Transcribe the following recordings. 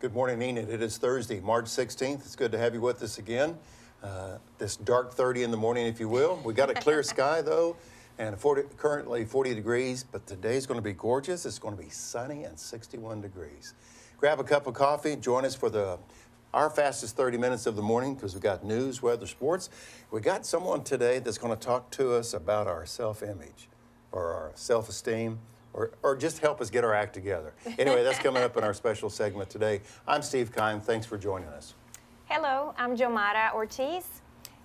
Good morning, Enid. It is Thursday, March 16th. It's good to have you with us again. This dark 30 in the morning, if you will. We got a clear sky, though, and currently 40 degrees, but today's going to be gorgeous. It's going to be sunny and 61 degrees. Grab a cup of coffee. Join us for our fastest 30 minutes of the morning because we got news, weather, sports. We got someone today that's going to talk to us about our self-image or our self-esteem. Or just help us get our act together. Anyway, that's coming up in our special segment today. I'm Steve Keim. Thanks for joining us. Hello, I'm Jomara Ortiz.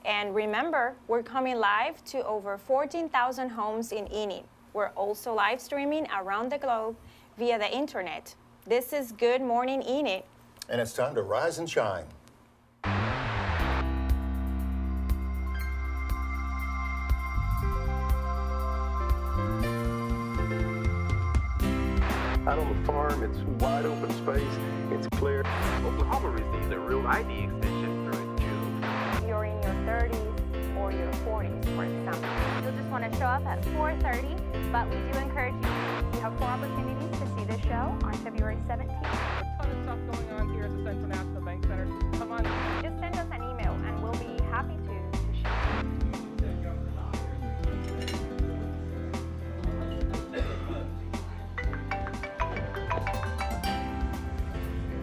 And remember, we're coming live to over 14,000 homes in Enid. We're also live streaming around the globe via the internet. This is Good Morning Enid. And it's time to rise and shine. Out on the farm, it's wide open space, it's clear. Oklahoma received a real ID extension through June. You're in your 30s or your 40s, for example. You'll just want to show up at 4:30, but we do encourage you. You have 4 opportunities to see this show on February 17th. A ton of stuff going on here at the Central National Bank Center. Come on. Just send us an email and we'll be happy to share.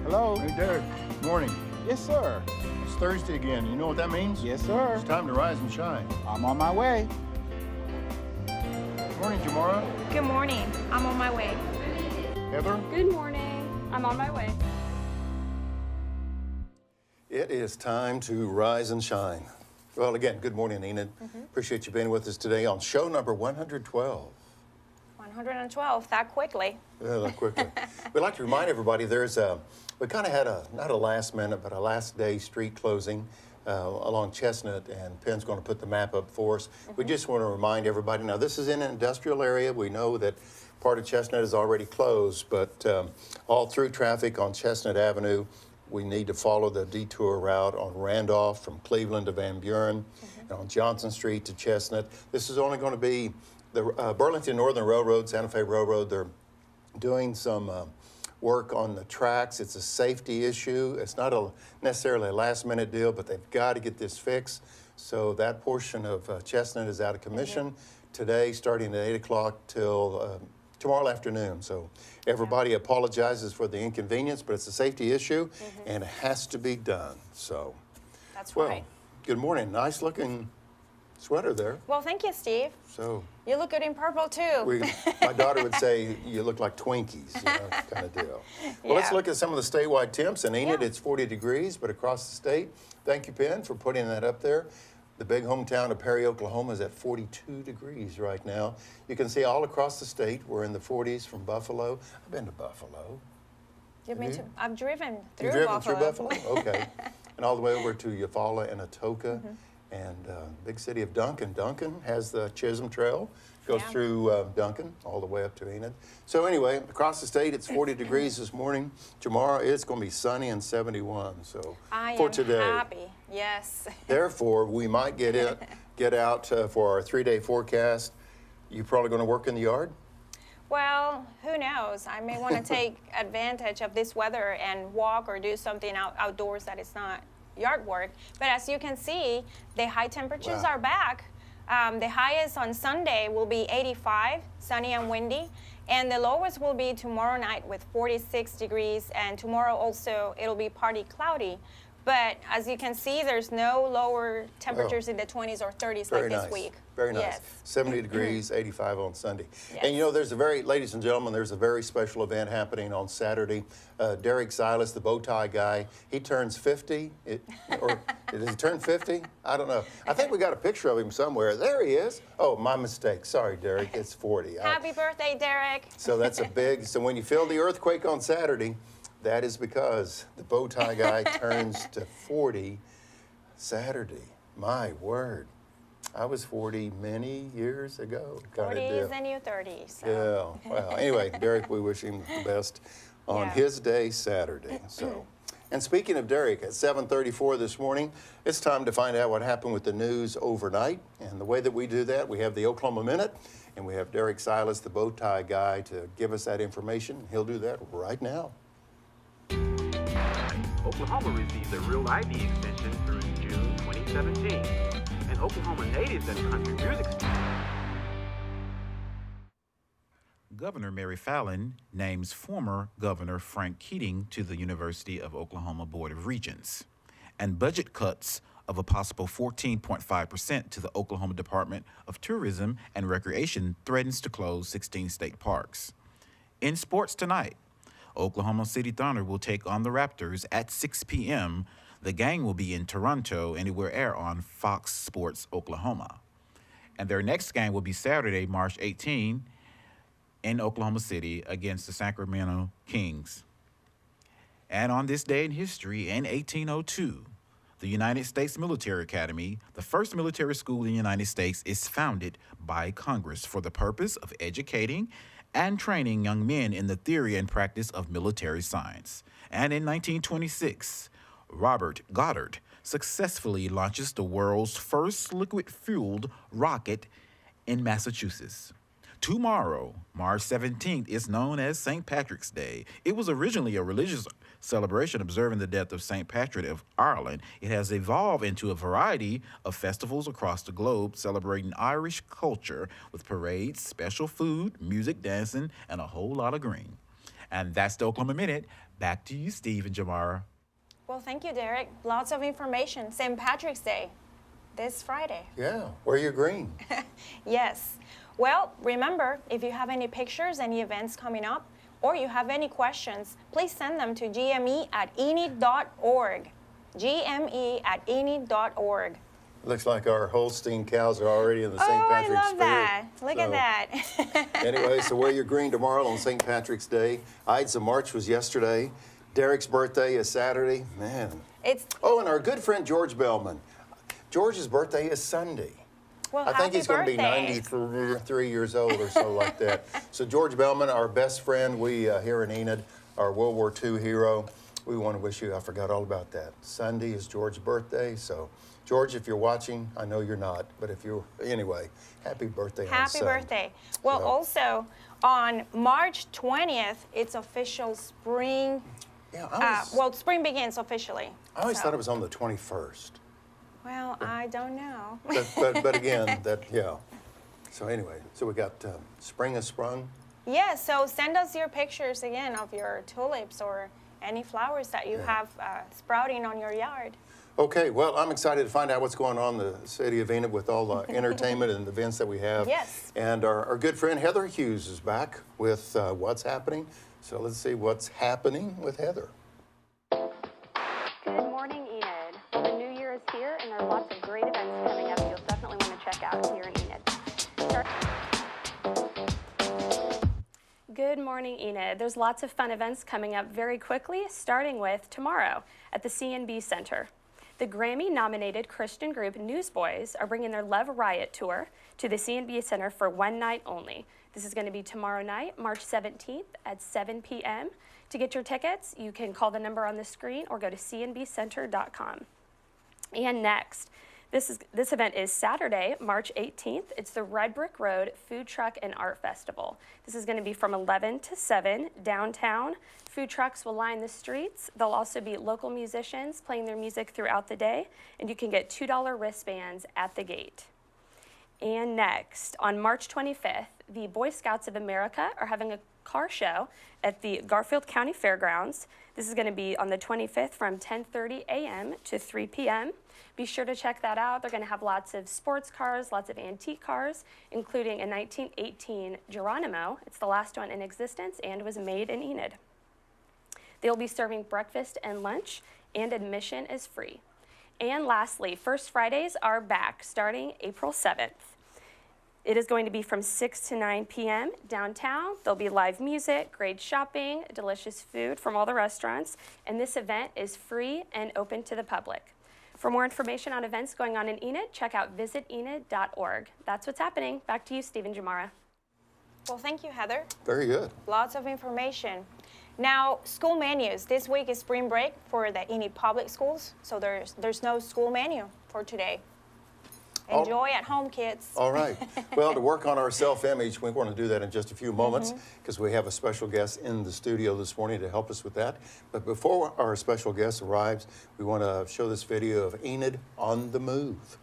Hello. Hey, Derek. Good morning. Yes, sir. It's Thursday again. You know what that means? Yes, sir. It's time to rise and shine. I'm on my way. Good morning, Jamara. Good morning. I'm on my way. Heather. Good morning. I'm on my way. It is time to rise and shine. Well, again, good morning, Enid. Appreciate you being with us today on show number 112. 112, that quickly. Yeah, that quickly. We'd like to remind everybody we kind of had not a last minute, but a last day street closing along Chestnut, and Penn's going to put the map up for us. We just want to remind everybody, now this is in an industrial area. We know that part of Chestnut is already closed, but all through traffic on Chestnut Avenue, we need to follow the detour route on Randolph from Cleveland to Van Buren, and on Johnson Street to Chestnut. This is only going to be the Burlington Northern Railroad, Santa Fe Railroad. They're doing some work on the tracks. It's a safety issue. It's not necessarily a last-minute deal, but they've got to get this fixed. So that portion of Chestnut is out of commission today, starting at 8 o'clock till tomorrow afternoon. So everybody apologizes for the inconvenience, but it's a safety issue, and it has to be done. So, That's well, right. good morning. Nice-looking sweater there. Well, thank you, Steve. So You look good in purple, too. my daughter would say you look like Twinkies, kind of deal. Well, let's Yeah. look at some of the statewide temps. In Enid, Yeah. it's 40 degrees, but across the state, thank you, Penn, for putting that up there. The big hometown of Perry, Oklahoma is at 42 degrees right now. You can see all across the state, we're in the 40s from Buffalo. I've been to Buffalo. You've been you? to, I've driven through You've driven Buffalo. through Buffalo? Okay. And all the way over to Eufaula and Atoka. And big city of Duncan. Duncan has the Chisholm Trail, goes Yeah. through Duncan all the way up to Enid. So anyway, across the state, it's 40 degrees this morning. Tomorrow, it's going to be sunny and 71. So I for am today, happy. Yes. therefore, we might get out for our 3-day forecast. You probably going to work in the yard? Well, who knows? I may want to take advantage of this weather and walk or do something outdoors that is not yard work. But as you can see, the high temperatures Wow. are back. The highest on Sunday will be 85, sunny and windy. And the lowest will be tomorrow night with 46 degrees. And tomorrow also, it'll be partly cloudy. But as you can see, there's no lower temperatures in the 20s or 30s Very like nice. this week. Very nice. Yes. 70 degrees, 85 on Sunday. Yes. And you know, ladies and gentlemen, there's a very special event happening on Saturday. Derek Silas, the bow tie guy, he turns 50. Or does he turn 50? I don't know. I think we got a picture of him somewhere. There he is. Oh, my mistake. Sorry, Derek. It's 40. Happy birthday, Derek. So that's so when you feel the earthquake on Saturday, that is because the bow tie guy turns to 40 Saturday. My word. I was 40 many years ago. Kind of 40s deal. and you 30s. So. Yeah, wow. Anyway, Derek, we wish him the best on Yeah. his day, Saturday. So, and speaking of Derek, at 7:34 this morning, it's time to find out what happened with the news overnight. And the way that we do that, we have the Oklahoma Minute, and we have Derek Silas, the bow tie guy, to give us that information. He'll do that right now. Oklahoma received a Real ID extension through June 2017. And Oklahoma natives and country music. Governor Mary Fallin names former Governor Frank Keating to the University of Oklahoma Board of Regents. And budget cuts of a possible 14.5% to the Oklahoma Department of Tourism and Recreation threatens to close 16 state parks. In sports tonight, Oklahoma City Thunder will take on the Raptors at 6 p.m. The game will be in Toronto and it will air on Fox Sports Oklahoma. And their next game will be Saturday, March 18, in Oklahoma City against the Sacramento Kings. And on this day in history, in 1802, the United States Military Academy, the first military school in the United States, is founded by Congress for the purpose of educating and training young men in the theory and practice of military science. And in 1926, Robert Goddard successfully launches the world's first liquid-fueled rocket in Massachusetts. Tomorrow, March 17th, is known as St. Patrick's Day. It was originally a religious celebration observing the death of St. Patrick of Ireland. It has evolved into a variety of festivals across the globe celebrating Irish culture with parades, special food, music, dancing, and a whole lot of green. And that's the Oklahoma Minute. Back to you, Steve and Jamara. Well, thank you, Derek. Lots of information. St. Patrick's Day, this Friday. Yeah, wear your green. Yes. Well, remember, if you have any pictures, any events coming up, or you have any questions, please send them to gme@enid.org. gme@enid.org. Looks like our Holstein cows are already in the St. Patrick's I love spirit. that. Look at that. Anyway, so wear your green tomorrow on St. Patrick's Day. Ides of March was yesterday. Derek's birthday is Saturday. Man. Oh, and our good friend George Bellman. George's birthday is Sunday. Well, I think he's going to be birthday. 93 years old or so like that. So George Bellman, our best friend, we here in Enid, our World War II hero, we want to wish you, I forgot all about that. Sunday is George's birthday. So George, if you're watching, I know you're not, but if you're, anyway, happy birthday on Happy Sunday. birthday. Well, also on March 20th, it's official spring. Yeah, well, spring begins officially. I always thought it was on the 21st. Well, I don't know. But again, yeah. So anyway, so we got spring has sprung. Yeah, so send us your pictures again of your tulips or any flowers that you have sprouting on your yard. Okay, well, I'm excited to find out what's going on in the city of Enid with all the entertainment and events that we have. Yes. And our good friend Heather Hughes is back with what's happening. So let's see what's happening with Heather. Good morning, Enid. Well, the new year is here, and there are lots of great events coming up you'll definitely want to check out here in Enid. Good morning, Enid. There's lots of fun events coming up very quickly, starting with tomorrow at the CNB Center. The Grammy-nominated Christian group Newsboys are bringing their Love Riot tour to the CNB Center for one night only. This is going to be tomorrow night, March 17th at 7 p.m. To get your tickets, you can call the number on the screen or go to cnbcenter.com. And next, this event is Saturday, March 18th. It's the Red Brick Road Food Truck and Art Festival. This is going to be from 11 to 7 downtown. Food trucks will line the streets. There'll also be local musicians playing their music throughout the day, and you can get $2 wristbands at the gate. And next, on March 25th, the Boy Scouts of America are having a car show at the Garfield County Fairgrounds. This is going to be on the 25th from 10:30 a.m. to 3 p.m. Be sure to check that out. They're going to have lots of sports cars, lots of antique cars, including a 1918 Geronimo. It's the last one in existence and was made in Enid. They'll be serving breakfast and lunch, and admission is free. And lastly, First Fridays are back starting April 7th. It is going to be from 6 to 9 p.m. downtown. There'll be live music, great shopping, delicious food from all the restaurants, and this event is free and open to the public. For more information on events going on in Enid, check out visitenid.org. That's what's happening. Back to you, Steve and Jamara. Well, thank you, Heather. Very good. Lots of information. Now, school menus. This week is spring break for the Enid public schools, so there's no school menu for today. Enjoy at home, kids. All right. Well, to work on our self-image, we want to do that in just a few moments because we have a special guest in the studio this morning to help us with that. But before our special guest arrives, we want to show this video of Enid on the move.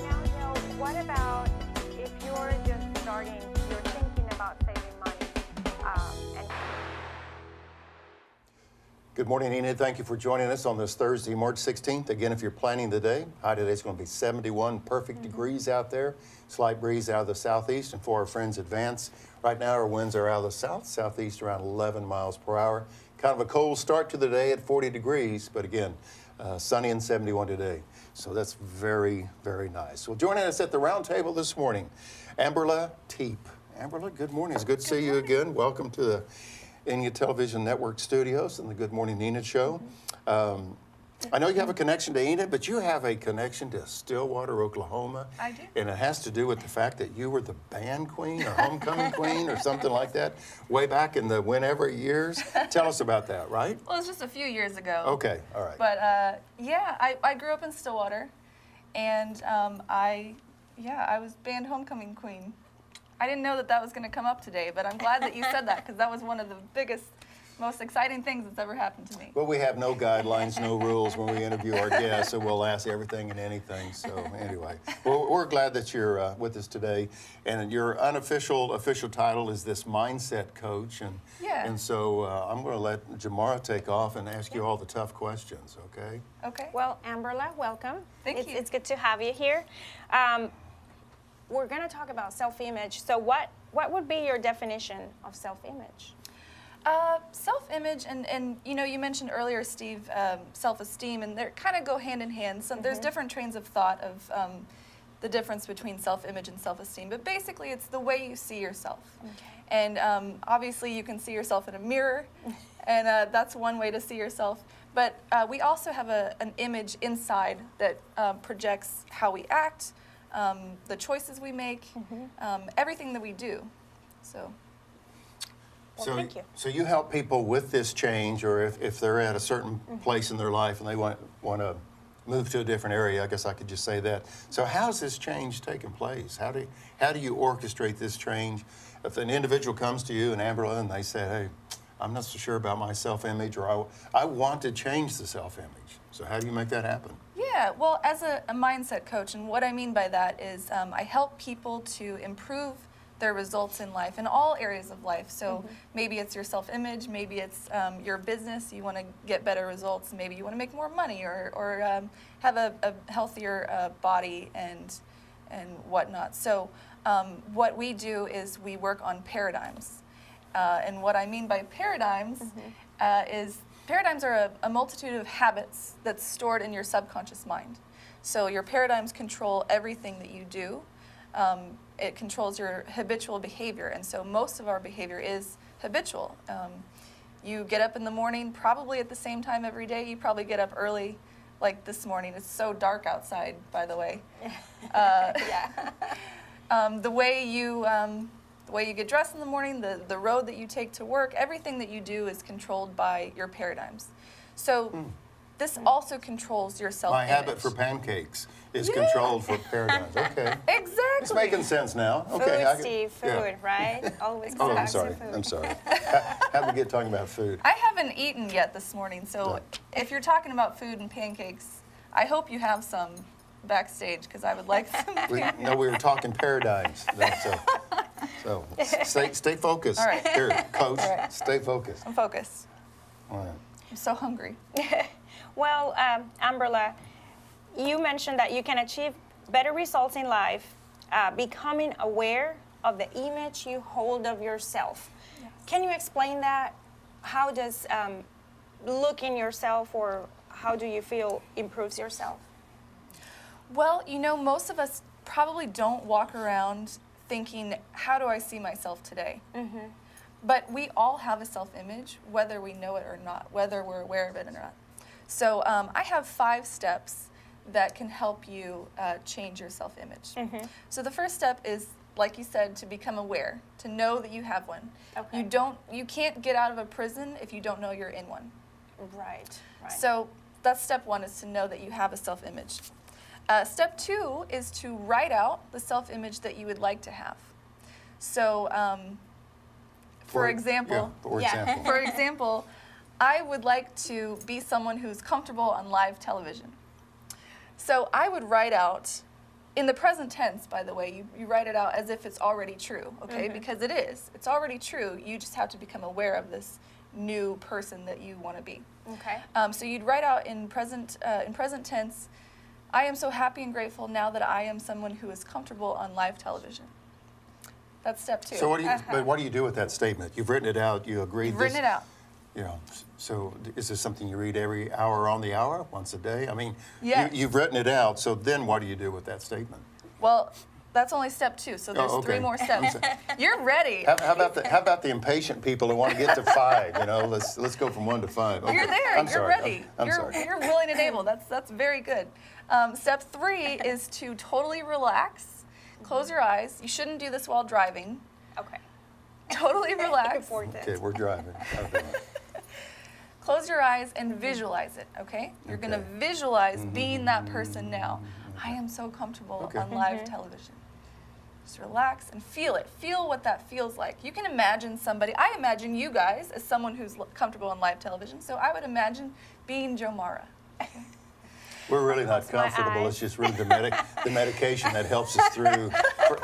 Now, Jill, what about if you're just starting, you're thinking about saving money, and Good morning, Enid. Thank you for joining us on this Thursday, March 16th. Again, if you're planning the day, high today is going to be 71 perfect degrees out there. Slight breeze out of the southeast. And for our friends Advance, right now our winds are out of the southeast around 11 miles per hour. Kind of a cold start to the day at 40 degrees, but again, sunny and 71 today. So that's very, very nice. Well, joining us at the round table this morning, Amberla Tepe. Amberla, good morning. It's good to see you again. Welcome to the Enid Television Network studios and the Good Morning Enid show. I know you have a connection to Enid, but you have a connection to Stillwater, Oklahoma. I do. And it has to do with the fact that you were the band queen or homecoming queen or something like that way back in the whenever years. Tell us about that, right? Well, it was just a few years ago. Okay, all right. But yeah, I grew up in Stillwater, and I was band homecoming queen. I didn't know that that was going to come up today, but I'm glad that you said that because that was one of the biggest, most exciting things that's ever happened to me. Well, we have no guidelines, no rules when we interview our guests, so we'll ask everything and anything. So anyway, well, we're glad that you're with us today. And your official title is this mindset coach. And, Yeah. and so I'm going to let Jamara take off and ask you all the tough questions, okay? Okay. well, Amberla, welcome. Thank you. It's good to have you here. We're going to talk about self-image. So what would be your definition of self-image? Self-image and you know, you mentioned earlier, Steve, self-esteem, and they kind of go hand in hand. So there's different trains of thought of the difference between self-image and self-esteem. But basically, it's the way you see yourself. Okay. And obviously, you can see yourself in a mirror, and that's one way to see yourself. But we also have an image inside that projects how we act, the choices we make, everything that we do. So. Well, thank you. So you help people with this change, or if they're at a certain place in their life and they want to move to a different area, I guess I could just say that. So how's this change taking place? How do you orchestrate this change? If an individual comes to you and Amberla and they say, hey, I'm not so sure about my self-image, or I want to change the self-image. So how do you make that happen? Yeah, well, as a mindset coach, and what I mean by that is I help people to improve their results in life, in all areas of life. So maybe it's your self-image, maybe it's your business, you want to get better results, maybe you want to make more money or have a healthier body and whatnot. So what we do is we work on paradigms. And what I mean by paradigms is paradigms are a multitude of habits that's stored in your subconscious mind. So your paradigms control everything that you do. It controls your habitual behavior, and so most of our behavior is habitual. You get up in the morning probably at the same time every day. You probably get up early, like this morning. It's so dark outside, by the way. The way you get dressed in the morning, the road that you take to work, everything that you do is controlled by your paradigms. So this also controls your self-image. My habit for pancakes is controlled for paradigms. Okay. Exactly. It's making sense now. Okay. Food, Steve, food, right? Always Oh, come I'm back to sorry. food. I'm sorry. How do we get talking about food? I haven't eaten yet this morning, so if you're talking about food and pancakes, I hope you have some backstage because I would like some. We were talking paradigms. So stay focused. All right. Here, Coach, All right. stay focused. I'm focused. All right. I'm so hungry. Well, Amberla, you mentioned that you can achieve better results in life becoming aware of the image you hold of yourself. Yes. Can you explain that? How does looking yourself, or how do you feel improves yourself? Well, you know, most of us probably don't walk around thinking, how do I see myself today? But we all have a self-image, whether we know it or not, whether we're aware of it or not. So I have 5 steps that can help you change your self-image. So the first step is, like you said, to become aware, to know that you have one. Okay. You can't get out of a prison if you don't know you're in one. Right. So that's step 1, is to know that you have a self-image. Step 2 is to write out the self-image that you would like to have. So, for example, Yeah. for example, I would like to be someone who's comfortable on live television. So I would write out, in the present tense, by the way, you write it out as if it's already true, okay? Because it is. It's already true. You just have to become aware of this new person that you want to be. Okay. So you'd write out in present tense, I am so happy and grateful now that I am someone who is comfortable on live television. That's step 2. So what do you do with that statement? You've written it out. You agreed. You've written it out. You know, so is this something you read every hour on the hour, once a day? I mean, Yes. you've written it out. So then, what do you do with that statement? Well, that's only step 2. So there's 3 more steps. You're ready. How about the impatient people who want to get to 5? You know, let's go from 1 to 5. Okay. You're there. I'm You're sorry. ready. I'm sorry. You're willing and able. That's very good. Step 3 is to totally relax. Close your eyes. You shouldn't do this while driving. Okay. Totally relax. Important. Okay, we're driving. Okay. Close your eyes and visualize it, okay? You're going to Okay. visualize being that person now. I am so comfortable Okay. on live television. Just relax and feel it. Feel what that feels like. You can imagine somebody. I imagine you guys as someone who's comfortable on live television, so I would imagine being Joe Mara. We're really not my comfortable. eyes. It's just really the medication that helps us through.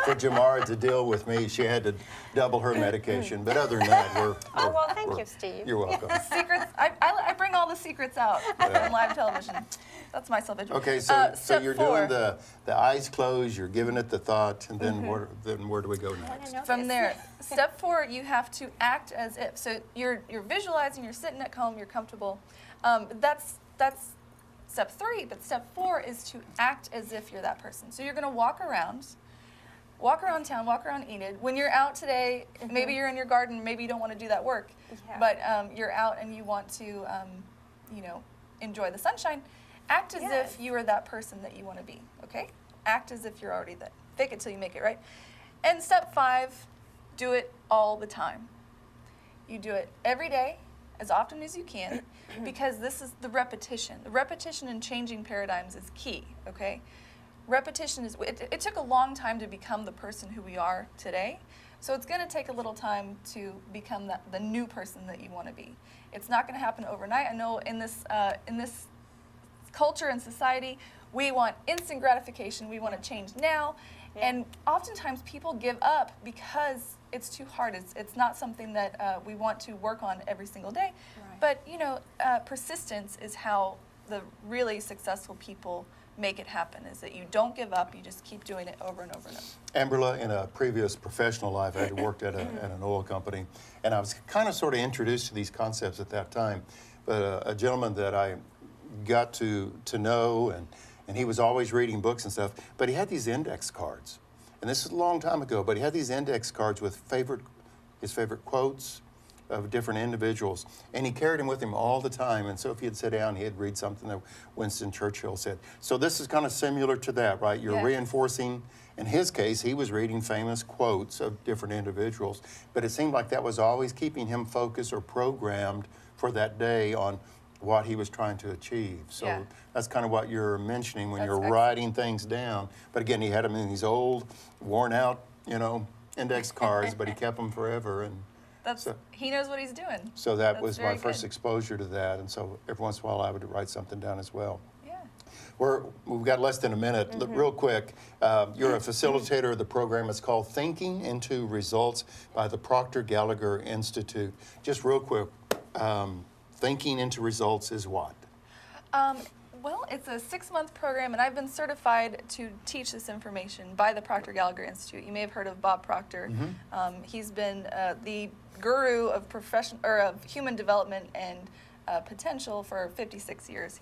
For Jamara to deal with me, she had to double her medication. But other than that, we're Oh, well, thank we're- you, Steve. You're welcome. Secrets. I bring all the secrets out on live television. That's my self-education. Okay, so Step you're 4. doing the eyes closed, you're giving it the thought, and then where do we go next? From there, step 4, you have to act as if. So you're visualizing, you're sitting at home, you're comfortable. That's step 3, but step 4 is to act as if you're that person. So you're going to walk around town, walk around Enid. When you're out today, maybe you're in your garden, maybe you don't want to do that work, Yeah. but you're out and you want to, you know, enjoy the sunshine. Act as Yes. if you are that person that you want to be, okay? Act as if you're already that. Fake it till you make it, right? And step 5, do it all the time. You do it every day, as often as you can, because this is the repetition. The repetition in changing paradigms is key, okay? Repetition is, it took a long time to become the person who we are today, so it's going to take a little time to become the new person that you want to be. It's not going to happen overnight. I know in this culture and society, we want instant gratification. We want to change now, and oftentimes people give up because it's too hard. It's not something that we want to work on every single day. Right. But you know, persistence is how the really successful people make it happen, is that you don't give up, you just keep doing it over and over and over. Amberla, in a previous professional life, I had worked at an oil company, and I was kind of sort of introduced to these concepts at that time. But a gentleman that I got to know, and he was always reading books and stuff, but he had these index cards. And this is a long time ago, but he had these index cards with his favorite quotes of different individuals. And he carried them with him all the time. And so if he'd sit down, he'd read something that Winston Churchill said. So this is kind of similar to that, right? You're Yeah. reinforcing. In his case, he was reading famous quotes of different individuals. But it seemed like that was always keeping him focused or programmed for that day on what he was trying to achieve. So Yeah. that's kind of what you're mentioning when That's you're excellent. writing things down. But again, he had them in these old, worn out, you know, index cards, but he kept them forever. And He knows what he's doing. so that That's was my very first good. exposure to that. And so every once in a while I would write something down as well. Yeah. We've got less than a minute. Real quick, you're a facilitator of the program. It's called Thinking into Results by the Proctor Gallagher Institute. Just real quick, Thinking into Results is what? Well, it's a 6-month program, and I've been certified to teach this information by the Proctor Gallagher Institute. You may have heard of Bob Proctor. He's been the guru of of human development and potential for 56 years.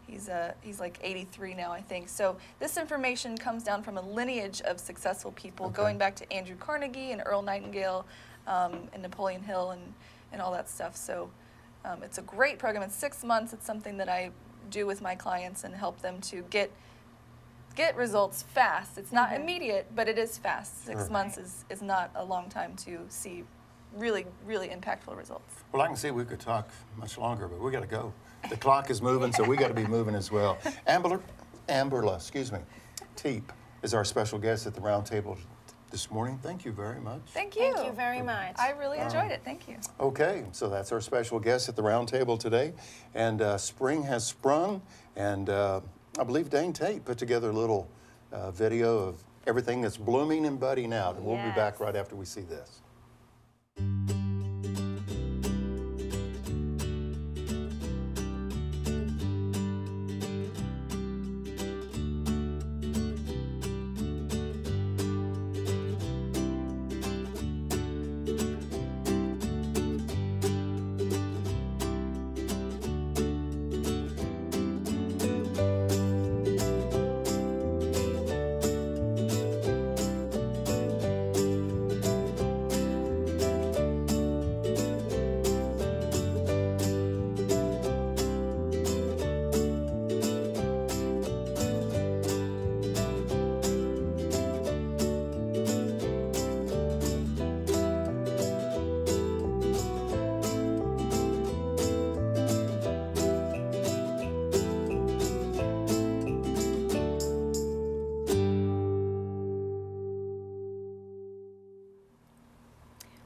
He's like 83 now, I think. So this information comes down from a lineage of successful people, going back to Andrew Carnegie and Earl Nightingale and Napoleon Hill and all that stuff. So it's a great program. It's 6 months. It's something that I do with my clients and help them to get results fast. It's not immediate, but it is fast. 6 months is not a long time to see really, really impactful results. Well, I can see we could talk much longer, but we got to go. The clock is moving, so we got to be moving as well. Amberla Tepe is our special guest at the round table this morning. Thank you very much. Thank you. Thank you very much. I really enjoyed it. Thank you. Okay, so that's our special guest at the round table today. And spring has sprung, and I believe Dane Tate put together a little video of everything that's blooming and budding out. And we'll be back right after we see this.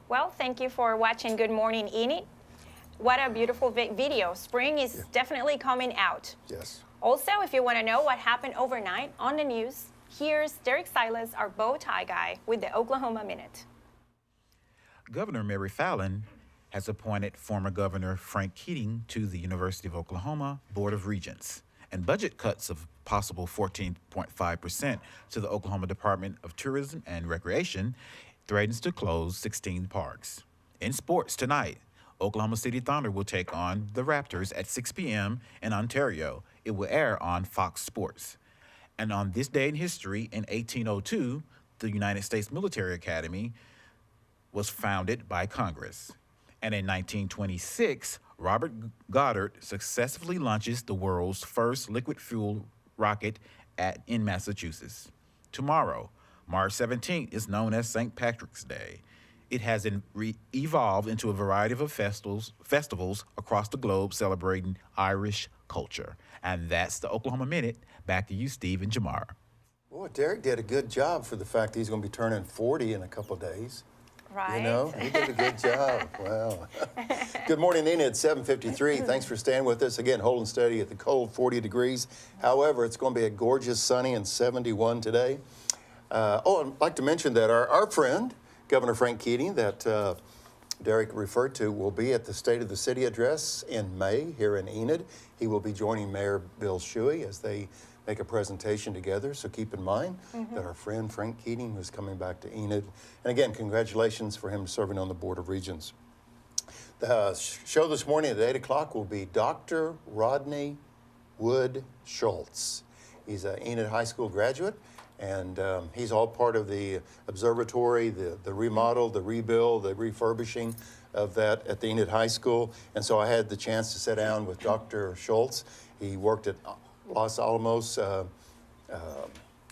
Well, thank you for watching Good Morning Enid. What a beautiful video. Spring is definitely coming out. Yes. Also, if you want to know what happened overnight on the news, here's Derek Silas, our bow tie guy, with the Oklahoma Minute. Governor Mary Fallin has appointed former Governor Frank Keating to the University of Oklahoma Board of Regents, and budget cuts of possible 14.5% to the Oklahoma Department of Tourism and Recreation threatens to close 16 parks. In sports tonight, Oklahoma City Thunder will take on the Raptors at 6 p.m. in Ontario. It will air on Fox Sports. And on this day in history, in 1802, the United States Military Academy was founded by Congress. And in 1926, Robert Goddard successfully launches the world's first liquid fuel rocket in Massachusetts. Tomorrow, March 17th, is known as St. Patrick's Day. It has evolved into a variety of festivals across the globe celebrating Irish culture. And that's the Oklahoma Minute. Back to you, Steve and Jamar. Boy, Derek did a good job for the fact that he's going to be turning 40 in a couple of days. Right. You know, he did a good job. Wow. Good morning, Enid, 7:53. Thanks for staying with us. Again, holding steady at the cold 40 degrees. However, it's going to be a gorgeous sunny and 71 today. I'd like to mention that our friend, Governor Frank Keating, that Derek referred to, will be at the State of the City address in May here in Enid. He will be joining Mayor Bill Shuey as they make a presentation together. So keep in mind that our friend Frank Keating is coming back to Enid. And again, congratulations for him serving on the Board of Regents. The show this morning at 8 o'clock will be Dr. Rodney Wood Schultz. He's an Enid High School graduate. And he's all part of the observatory, the remodel, the rebuild, the refurbishing of that at the Enid High School. And so I had the chance to sit down with Dr. Schultz. He worked at Los Alamos,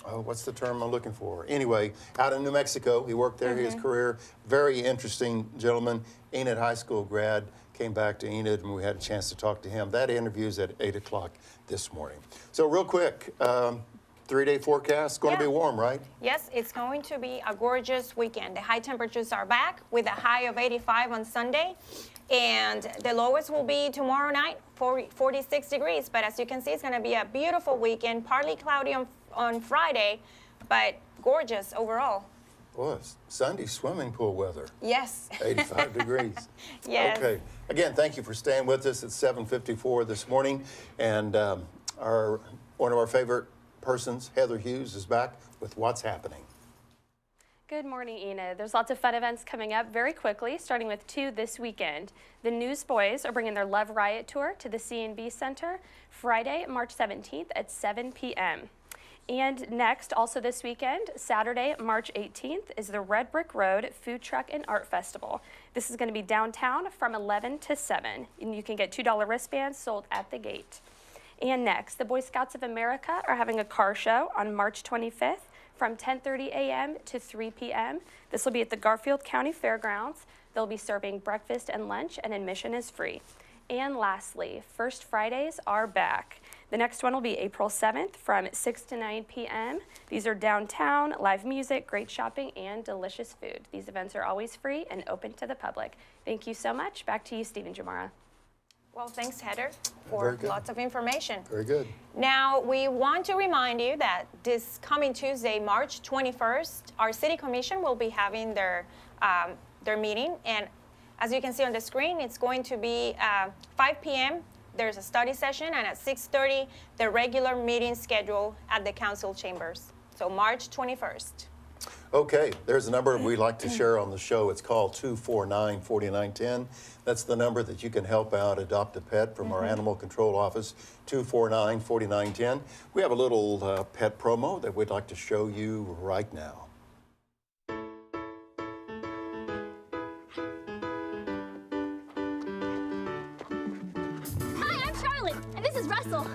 what's the term I'm looking for? Anyway, out in New Mexico. He worked there his career. Very interesting gentleman. Enid High School grad. Came back to Enid and we had a chance to talk to him. That interview is at 8 o'clock this morning. So real quick, 3-day forecast, going to be warm, right? Yes, it's going to be a gorgeous weekend. The high temperatures are back with a high of 85 on Sunday. And the lowest will be tomorrow night, 46 degrees. But as you can see, it's going to be a beautiful weekend, partly cloudy on Friday, but gorgeous overall. Boy, Sunday swimming pool weather. Yes. 85 degrees. Yes. Okay. Again, thank you for staying with us at 7:54 this morning. And one of our favorite persons, Heather Hughes, is back with What's Happening. Good morning, Enid. There's lots of fun events coming up very quickly, starting with 2 this weekend. The Newsboys are bringing their Love Riot Tour to the C&B Center Friday, March 17th at 7 p.m. And next, also this weekend, Saturday, March 18th, is the Red Brick Road Food Truck and Art Festival. This is going to be downtown from 11 to 7, and you can get $2 wristbands sold at the gate. And next, the Boy Scouts of America are having a car show on March 25th from 10:30 a.m. to 3 p.m. This will be at the Garfield County Fairgrounds. They'll be serving breakfast and lunch, and admission is free. And lastly, First Fridays are back. The next one will be April 7th from 6 to 9 p.m. These are downtown, live music, great shopping, and delicious food. These events are always free and open to the public. Thank you so much. Back to you, Stephen Jamara. Well, thanks, Heather, Very for good. lots of information. Very good. Now, we want to remind you that this coming Tuesday, March 21st, our City Commission will be having their meeting. And as you can see on the screen, it's going to be 5 p.m. There's a study session, and at 6:30, the regular meeting schedule at the council chambers. So March 21st. Okay, there's a number we'd like to share on the show. It's called 249-4910. That's the number that you can help out adopt a pet from our animal control office, 249-4910. We have a little pet promo that we'd like to show you right now. Hi, I'm Charlotte, and this is Russell.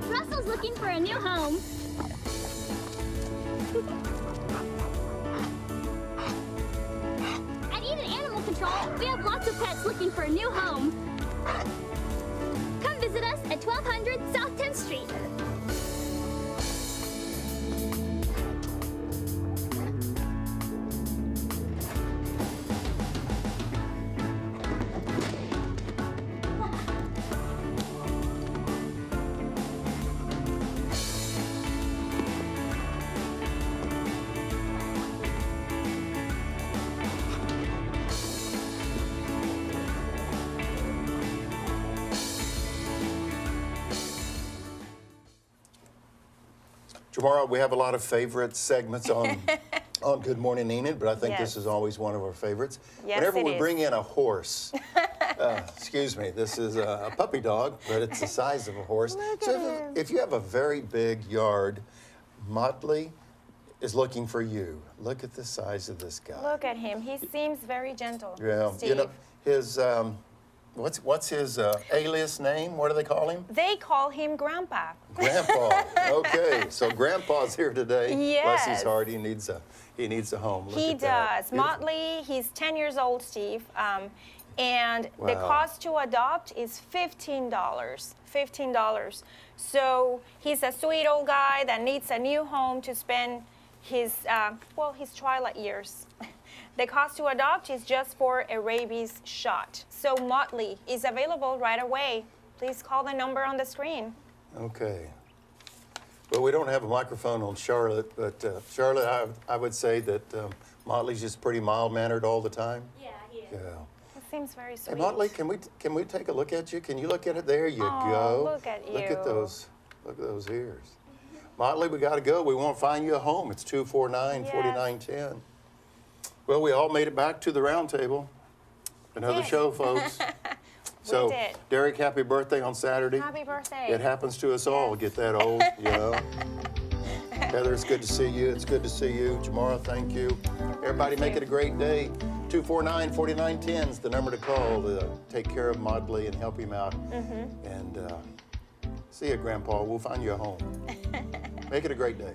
Russell's looking for a new home. At Enid Animal Control, we have lots of pets looking for a new home. Come visit us at 1200 South 10th Street. Tomorrow we have a lot of favorite segments on Good Morning Enid, but I think this Yes. is always one of our favorites. Yes, Whenever it we is. bring in a horse, excuse me, this is a puppy dog, but it's the size of a horse. So if you have a very big yard, Motley is looking for you. Look at the size of this guy. Look at him. He seems very gentle. Yeah, Steve. you know, his, what's his alias name? What do they call him? They call him Grandpa. Grandpa. Okay, so Grandpa's here today. Bless his Yes. heart. He needs a home. Look He at that. does. Motley, he's 10 years old, Steve. And the Wow. cost to adopt is $15. $15. So he's a sweet old guy that needs a new home to spend his twilight years. The cost to adopt is just for a rabies shot. So Motley is available right away. Please call the number on the screen. Okay. Well, we don't have a microphone on Charlotte, but Charlotte, I would say that Motley's just pretty mild-mannered all the time. Yeah, he is. Yeah. It seems very Hey, sweet. Motley, can we take a look at you? Can you look at it? There you Aw, go. look at Look at you. those ears. Motley, we got to go. We want to find you a home. It's 249-4910. Well, we all made it back to the round table. Another Yes. show, folks. So, did. Derek, happy birthday on Saturday. Happy birthday. It happens to us all. Get that old, you know. Heather, it's good to see you. It's good to see you. Jamara, thank you. Everybody make it a great day. 249-4910 is the number to call to take care of Motley and help him out. And see you, Grandpa. We'll find you a home. Make it a great day.